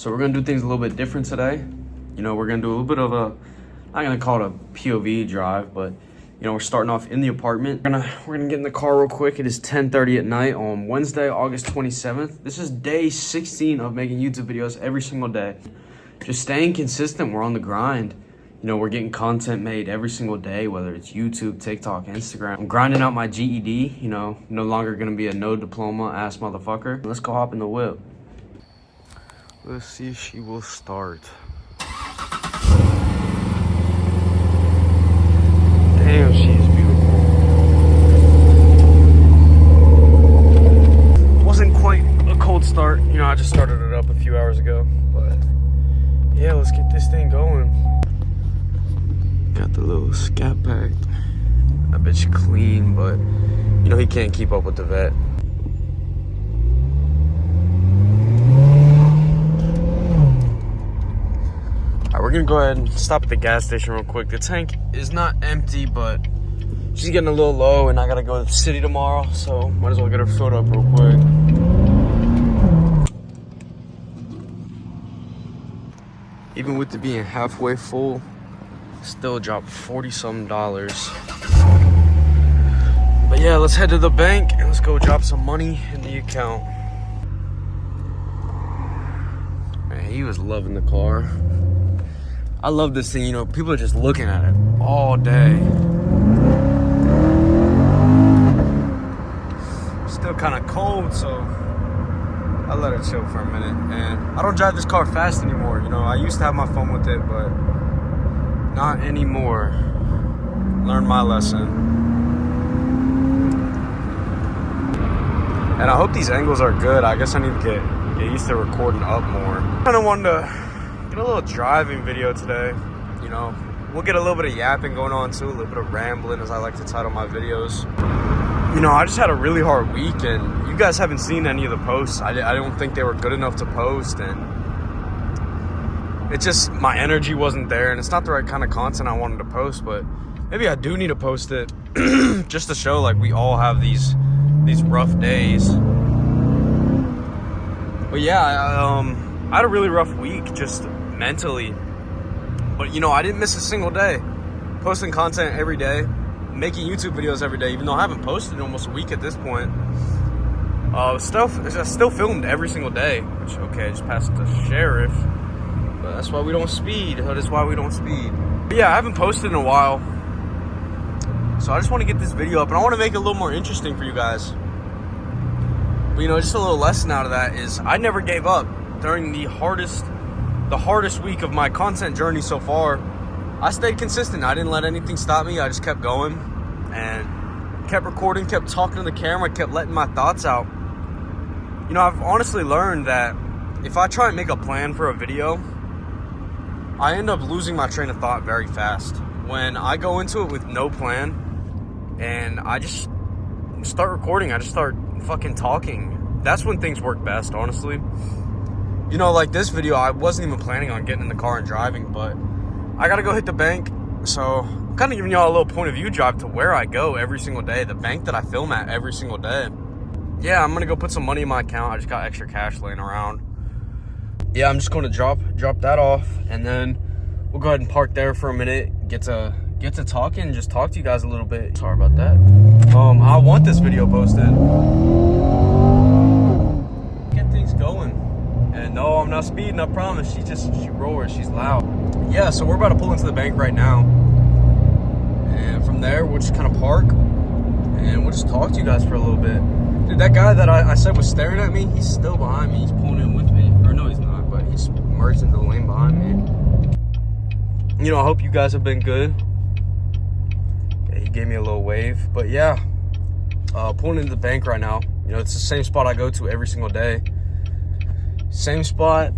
So we're gonna do things a little bit different today. You know, we're gonna do a little bit of a, I'm not gonna call it a POV drive, but you know, we're starting off in the apartment. We're gonna get in the car real quick. It is 10:30 at night on Wednesday, August 27th. This is day 16 of making YouTube videos every single day. Just staying consistent. We're on the grind. You know, we're getting content made every single day, whether it's YouTube, TikTok, Instagram. I'm grinding out my GED, you know, no longer gonna be a no diploma ass motherfucker. Let's go hop in the whip. Let's see if she will start. Damn, she's beautiful. Wasn't quite a cold start. You know, I just started it up a few hours ago. But yeah, let's get this thing going. Got the little scat pack. That bitch clean, but you know, he can't keep up with the Vette. We're gonna go ahead and stop at the gas station real quick. The tank is not empty, but she's getting a little low and I gotta go to the city tomorrow, so might as well get her filled up real quick. Even with it being halfway full, still dropped $40-some. But yeah, let's head to the bank and let's go drop some money in the account. Man, he was loving the car. I love this thing, you know, people are just looking at it all day. Still kind of cold, so I let it chill for a minute. And I don't drive this car fast anymore, you know. I used to have my fun with it, but not anymore. Learned my lesson. And I hope these angles are good. I guess I need to get used to recording up more. I kind of wanted to a little driving video today. You know, we'll get a little bit of yapping going on too, a little bit of rambling, as I like to title my videos. You know, I just had a really hard week and you guys haven't seen any of the posts. I don't think they were good enough to post, and it just, my energy wasn't there, and it's not the right kind of content I wanted to post. But maybe I do need to post it just to show like we all have these rough days. But yeah, I had a really rough week just mentally, but you know, I didn't miss a single day. Posting content every day, making YouTube videos every day, even though I haven't posted in almost a week at this point. I still filmed every single day, which, okay, I just passed the sheriff, but that's why we don't speed. That is why we don't speed. But yeah, I haven't posted in a while, so I just want to get this video up, and I want to make it a little more interesting for you guys. But you know, just a little lesson out of that is I never gave up during the hardest week of my content journey so far. I stayed consistent. I didn't let anything stop me. I just kept going and kept recording, kept talking to the camera, kept letting my thoughts out. You know, I've honestly learned that if I try and make a plan for a video, I end up losing my train of thought very fast. When I go into it with no plan and I just start recording, I just start fucking talking, that's when things work best, honestly. You know, like this video, I wasn't even planning on getting in the car and driving, but I gotta go hit the bank. So I'm kind of giving y'all a little point of view drive to where I go every single day, the bank that I film at every single day. Yeah, I'm gonna go put some money in my account. I just got extra cash laying around. Yeah, I'm just gonna drop that off, and then we'll go ahead and park there for a minute, get to talking, and just talk to you guys a little bit. Sorry about that. I want this video posted. Get things going. And no, I'm not speeding, I promise. She roars, she's loud. Yeah, so we're about to pull into the bank right now. And from there, we'll just kind of park and we'll just talk to you guys for a little bit. Dude, that guy that I said was staring at me, he's still behind me. He's pulling in with me. Or no, he's not, but he's merged into the lane behind me. You know, I hope you guys have been good. Yeah, he gave me a little wave. But yeah, pulling into the bank right now. You know, it's the same spot I go to every single day. Same spot.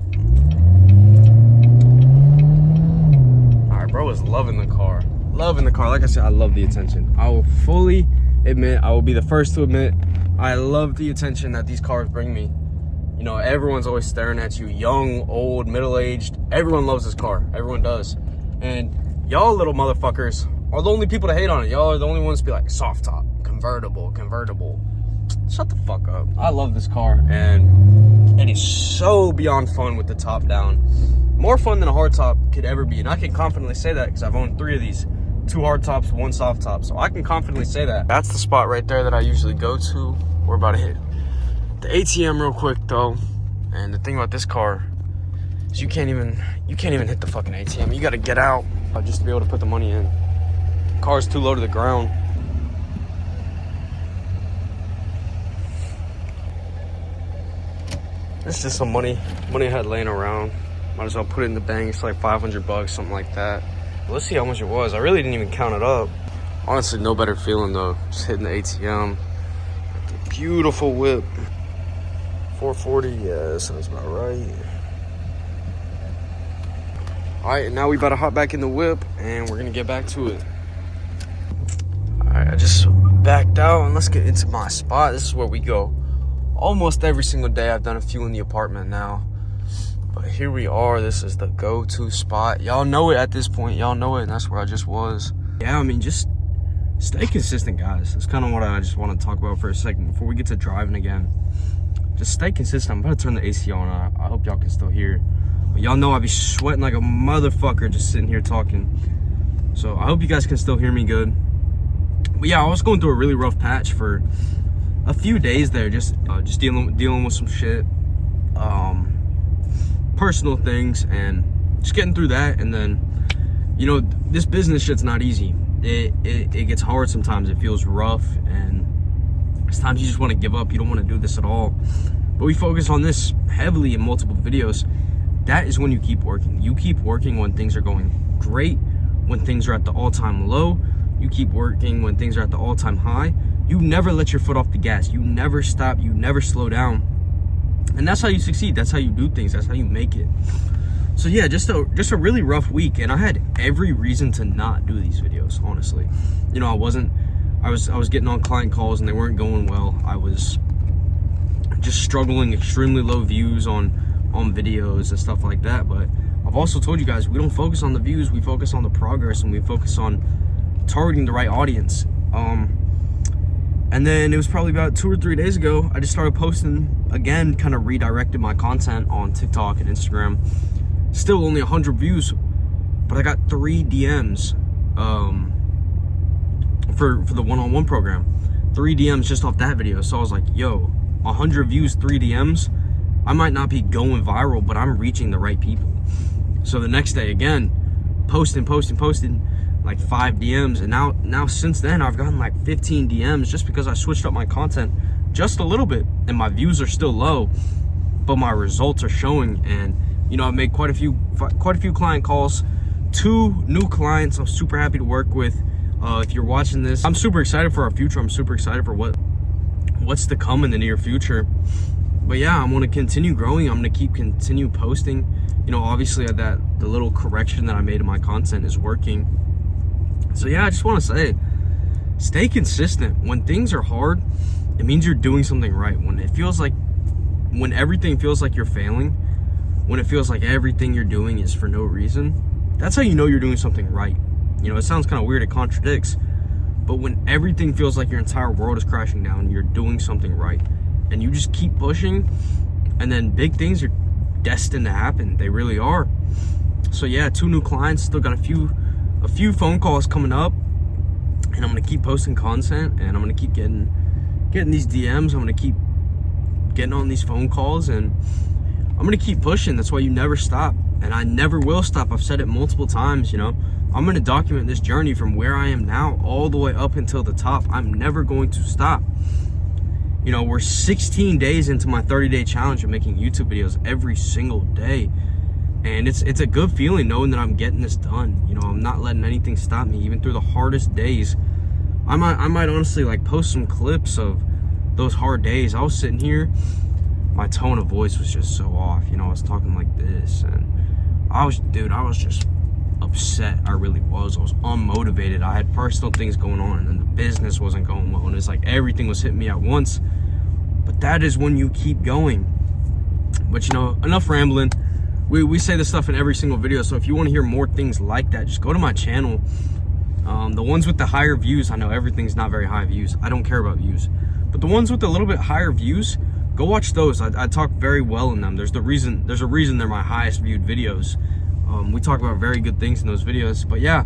All right, bro is loving the car. Loving the car. Like I said, I love the attention. I will fully admit, I will be the first to admit, I love the attention that these cars bring me. You know, everyone's always staring at you, young, old, middle-aged. Everyone loves this car. Everyone does. And y'all little motherfuckers are the only people to hate on it. Y'all are the only ones to be like, soft top, convertible. Shut the fuck up. I love this car, and It is so beyond fun with the top down. More fun than a hard top could ever be. And I can confidently say that because I've owned 3 of these. 2 hard tops, 1 soft top. So I can confidently say that. That's the spot right there that I usually go to. We're about to hit the ATM real quick though. And the thing about this car is you can't even hit the fucking ATM. You gotta get out just to be able to put the money in. The car's too low to the ground. It's just some money I had laying around. Might as well put it in the bank. It's like $500, something like that. But let's see how much it was. I really didn't even count it up. Honestly, no better feeling though. Just hitting the ATM. The beautiful whip. 440, yeah, sounds about right. All right, now we about to hop back in the whip and we're gonna get back to it. All right, I just backed out and let's get into my spot. This is where we go almost every single day. I've done a few in the apartment now, but here we are. This is the go-to spot. Y'all know it at this point. Y'all know it, and that's where I just was. Yeah, I mean, just stay consistent, guys. That's kind of what I just want to talk about for a second before we get to driving again. Just stay consistent. I'm about to turn the AC on. I hope y'all can still hear. But y'all know I be sweating like a motherfucker just sitting here talking. So I hope you guys can still hear me good. But yeah, I was going through a really rough patch for a few days there, just dealing with some shit, personal things, and just getting through that. And then, you know, this business shit's not easy. It gets hard sometimes. It feels rough, and there's times you just want to give up. You don't want to do this at all. But we focus on this heavily in multiple videos. That is when you keep working. You keep working when things are going great, when things are at the all-time low. You keep working when things are at the all-time high. You never let your foot off the gas. You never stop. You never slow down. And that's how you succeed. That's how you do things. That's how you make it. So yeah, just a really rough week. And I had every reason to not do these videos, honestly. You know, I was getting on client calls and they weren't going well. I was just struggling, extremely low views on videos and stuff like that. But I've also told you guys, we don't focus on the views. We focus on the progress, and we focus on targeting the right audience. And then it was probably about 2 or 3 days ago, I just started posting again, kind of redirected my content on TikTok and Instagram. Still only 100 views, but I got 3 DMs for the one-on-one program. 3 DMs just off that video. So I was like, yo, 100 views, 3 DMs. I might not be going viral, but I'm reaching the right people. So the next day, again, posting, like 5 DMs, and now since then I've gotten like 15 DMs just because I switched up my content just a little bit, and my views are still low, but my results are showing. And you know, I've made quite a few client calls, 2 new clients I'm super happy to work with. If you're watching this, I'm super excited for our future. I'm super excited for what's to come in the near future. But yeah, I'm going to continue growing. I'm going to continue posting. You know, obviously the little correction that I made in my content is working. So yeah, I just want to say, stay consistent. When things are hard, it means you're doing something right. When everything feels like you're failing, when it feels like everything you're doing is for no reason, that's how you know you're doing something right. You know, it sounds kind of weird, it contradicts, but when everything feels like your entire world is crashing down, you're doing something right. And you just keep pushing, and then big things are destined to happen. They really are. So yeah, 2 new clients, still got a few phone calls coming up, and I'm gonna keep posting content, and I'm gonna keep getting these DMs. I'm gonna keep getting on these phone calls, and I'm gonna keep pushing. That's why you never stop, and I never will stop. I've said it multiple times. You know, I'm gonna document this journey from where I am now all the way up until the top. I'm never going to stop. You know, we're 16 days into my 30-day challenge of making YouTube videos every single day. And it's a good feeling knowing that I'm getting this done. You know, I'm not letting anything stop me, even through the hardest days. I might honestly like post some clips of those hard days. I was sitting here, my tone of voice was just so off. You know, I was talking like this, and I was just upset. I really was. I was unmotivated. I had personal things going on, and the business wasn't going well, and it's like everything was hitting me at once. But that is when you keep going. But you know, enough rambling. We say this stuff in every single video, so if you want to hear more things like that, just go to my channel. The ones with the higher views, I know everything's not very high views. I don't care about views. But the ones with a little bit higher views, Go watch those. I talk very well in them. There's a reason they're my highest viewed videos. We talk about very good things in those videos. But yeah,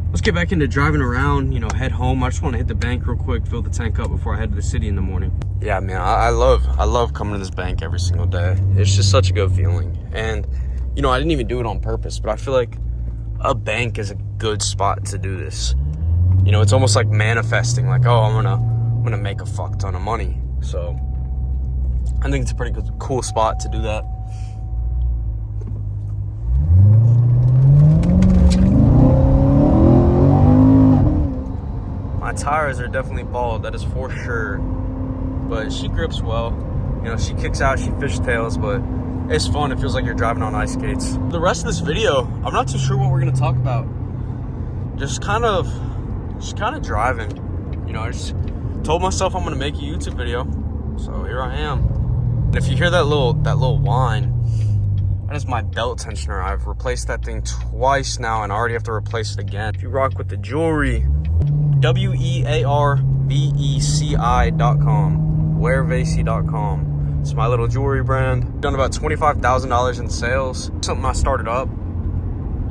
let's get back into driving around, you know, head home. I just want to hit the bank real quick, fill the tank up before I head to the city in the morning. Yeah, man, I love coming to this bank every single day. It's just such a good feeling. And, you know, I didn't even do it on purpose, but I feel like a bank is a good spot to do this. You know, it's almost like manifesting, like, oh, I'm gonna make a fuck ton of money. So I think it's a pretty good, cool spot to do that. My tires are definitely bald, that is for sure. But she grips well. You know, she kicks out, she fishtails, but it's fun. It feels like you're driving on ice skates. The rest of this video, I'm not too sure what we're gonna talk about. Just kind of driving. You know, I just told myself I'm gonna make a YouTube video, so here I am. And if you hear that little whine, that is my belt tensioner. I've replaced that thing twice now, and I already have to replace it again. If you rock with the jewelry, wearveci.com, wearveci.com. It's my little jewelry brand. Done about $25,000 in sales. Something I started up.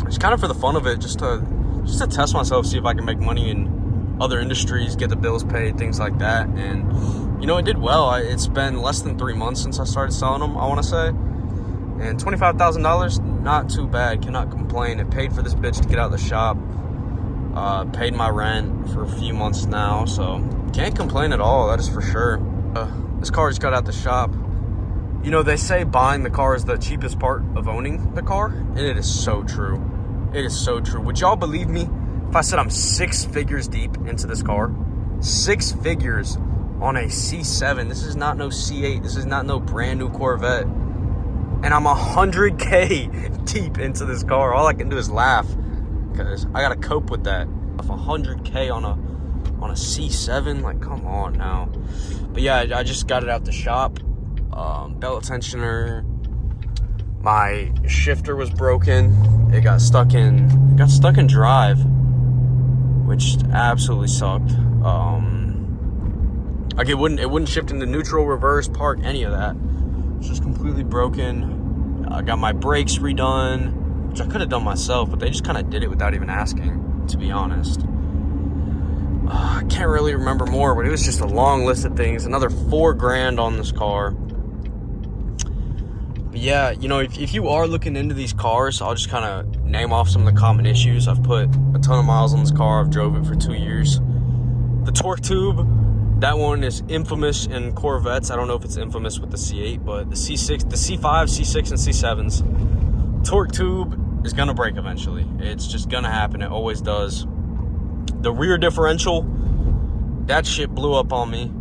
It's kind of for the fun of it, just to test myself, see if I can make money in other industries, get the bills paid, things like that. And you know, it did well. It's been less than 3 months since I started selling them, I want to say. And $25,000, not too bad. Cannot complain. It paid for this bitch to get out of the shop. Paid my rent for a few months now, so can't complain at all, that is for sure. This car just got out the shop. You know, they say buying the car is the cheapest part of owning the car, and it is so true. It is so true. Would y'all believe me if I said I'm 6 figures deep into this car? 6 figures on a C7. This is not no C8. This is not no brand new Corvette. And I'm 100K deep into this car. All I can do is laugh, because I gotta cope with that. If 100K on a C7, like, come on now. But yeah, I just got it out the shop. Belt tensioner. My shifter was broken. It got stuck in drive, which absolutely sucked. Like it wouldn't shift into neutral, reverse, park, any of that. It's just completely broken. I got my brakes redone, which I could have done myself, but they just kind of did it without even asking, to be honest. I can't really remember more, but it was just a long list of things. Another $4,000 on this car. But yeah, you know, if you are looking into these cars, I'll just kind of name off some of the common issues. I've put a ton of miles on this car. I've drove it for 2 years. The torque tube, that one is infamous in Corvettes. I don't know if it's infamous with the C8, but the C6, the C5, C6, and C7s, torque tube is gonna break eventually. It's just gonna happen. It always does. The rear differential, that shit blew up on me.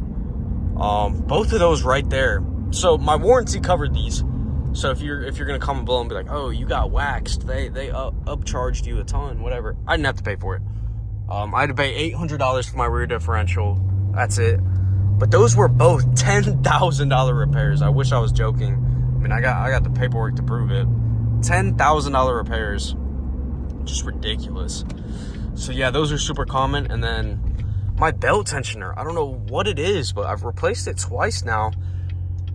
Both of those right there. So my warranty covered these. So if you're gonna comment below and be like, oh, you got waxed, they upcharged you a ton, whatever. I didn't have to pay for it. I had to pay $800 for my rear differential. That's it. But those were both $10,000 repairs. I wish I was joking. I mean, I got the paperwork to prove it. $10,000 repairs. Just ridiculous. So yeah, those are super common. And then my belt tensioner, I don't know what it is, but I've replaced it twice now.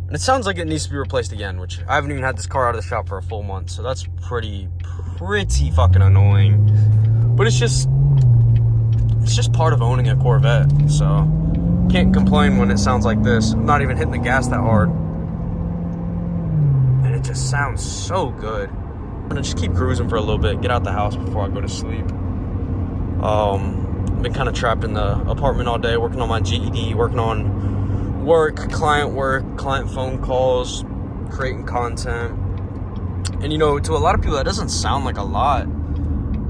And it sounds like it needs to be replaced again, which I haven't even had this car out of the shop for a full month. So that's pretty fucking annoying. But it's just part of owning a Corvette. So can't complain when it sounds like this. I'm not even hitting the gas that hard. And it just sounds so good. I'm gonna just keep cruising for a little bit, get out the house before I go to sleep. I've been kind of trapped in the apartment all day, working on my GED, working on work, client phone calls, creating content. And you know, to a lot of people that doesn't sound like a lot,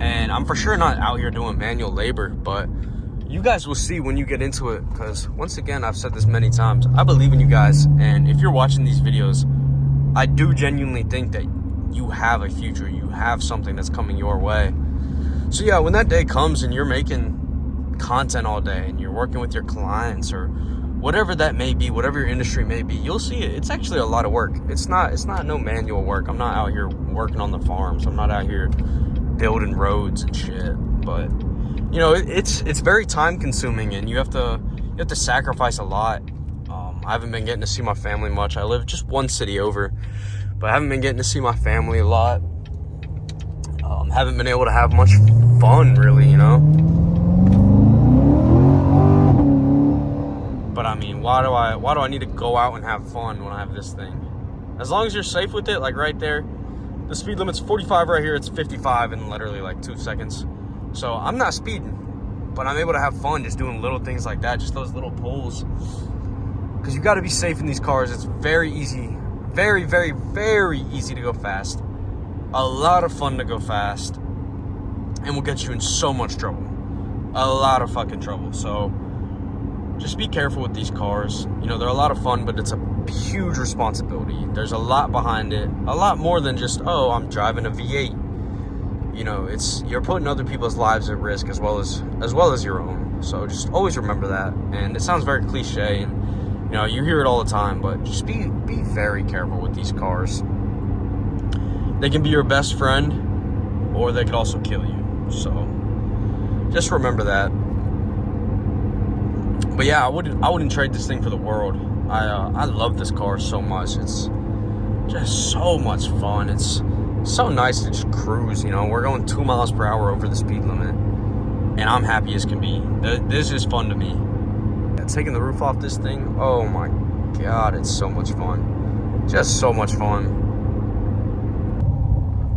and I'm for sure not out here doing manual labor, but you guys will see when you get into it, because once again, I've said this many times, I believe in you guys, and if you're watching these videos, I do genuinely think that you have a future, you have something that's coming your way. So yeah, when that day comes and you're making content all day and you're working with your clients or whatever that may be, whatever your industry may be, you'll see it. It's actually a lot of work. It's not no manual work. I'm not out here working on the farms. I'm not out here building roads and shit. But you know, it's very time consuming, and you have to sacrifice a lot. I haven't been getting to see my family much. I live just one city over, but I haven't been getting to see my family a lot. Haven't been able to have much fun, really, you know? But I mean, why do I need to go out and have fun when I have this thing? As long as you're safe with it, like right there, the speed limit's 45 right here, it's 55 in literally like 2 seconds. So I'm not speeding, but I'm able to have fun just doing little things like that, just those little pulls. Because you got to be safe in these cars. It's very easy, very, very, very easy to go fast. A lot of fun to go fast, and will get you in so much trouble. A lot of fucking trouble. So just be careful with these cars. You know, they're a lot of fun, but it's a huge responsibility. There's a lot behind it. A lot more than just, oh, I'm driving a V8. You know, you're putting other people's lives at risk as well as your own. So just always remember that. And it sounds very cliche, and you know, you hear it all the time, but just be very careful with these cars. They can be your best friend, or they could also kill you. So just remember that. But yeah, I wouldn't trade this thing for the world. I love this car so much. It's just so much fun. It's so nice to just cruise, you know. We're going 2 miles per hour over the speed limit, and I'm happy as can be. This is fun to me. Taking the roof off this thing, oh my God, it's so much fun. Just so much fun.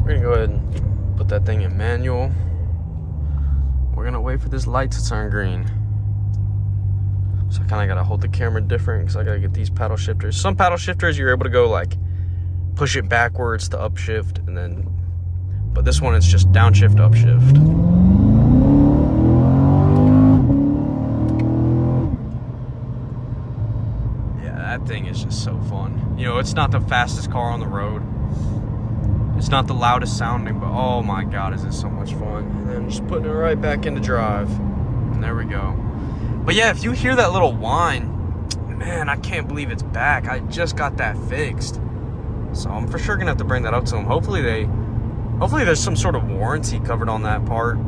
We're gonna go ahead and put that thing in manual. We're gonna wait for this light to turn green. So I kind of gotta hold the camera different because I gotta get these paddle shifters. Some paddle shifters you're able to go like push it backwards to upshift, and then, but this one it's just downshift, upshift. Yeah, that thing is just so fun. You know, it's not the fastest car on the road. It's not the loudest sounding, but oh my God, is it so much fun. And then just putting it right back into drive. And there we go. But yeah, if you hear that little whine, man, I can't believe it's back. I just got that fixed. So I'm for sure gonna have to bring that up to them. Hopefully there's some sort of warranty covered on that part.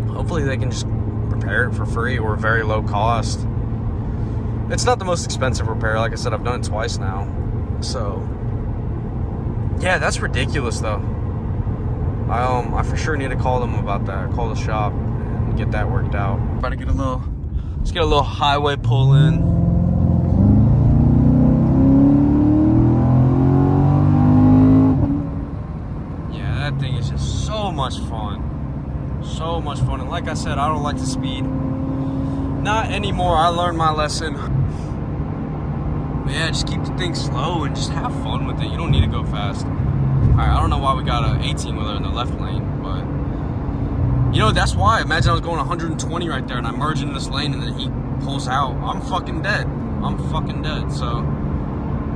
Hopefully they can just repair it for free or very low cost. It's not the most expensive repair. Like I said, I've done it twice now. So yeah, that's ridiculous though. I for sure need to call them about that. Call the shop and get that worked out. Try to get let's get a little highway pull in. Yeah, that thing is just so much fun. So much fun. And like I said, I don't like to speed. Not anymore. I learned my lesson. But yeah, just keep the thing slow and just have fun with it. You don't need to go fast. Alright, I don't know why we got an 18-wheeler in the left lane, but you know, that's why. Imagine I was going 120 right there and I merge into this lane and then he pulls out. I'm fucking dead. I'm fucking dead. So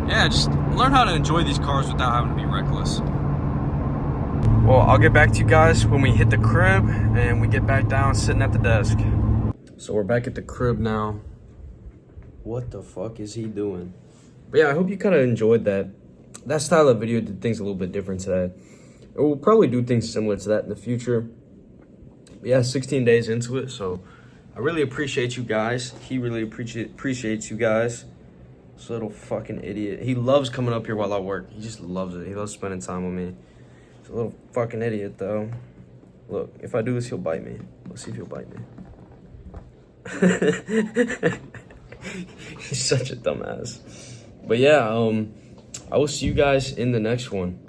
yeah, just learn how to enjoy these cars without having to be reckless. Well, I'll get back to you guys when we hit the crib and we get back down sitting at the desk. So we're back at the crib now. What the fuck is he doing? But yeah, I hope you kind of enjoyed that style of video. Did things a little bit different today. We'll probably do things similar to that in the future. But yeah, 16 days into it, so I really appreciate you guys. He really appreciates you guys. This little fucking idiot. He loves coming up here while I work. He just loves it. He loves spending time with me. He's a little fucking idiot, though. Look, if I do this, he'll bite me. Let's see if he'll bite me. He's such a dumbass. But yeah, I will see you guys in the next one.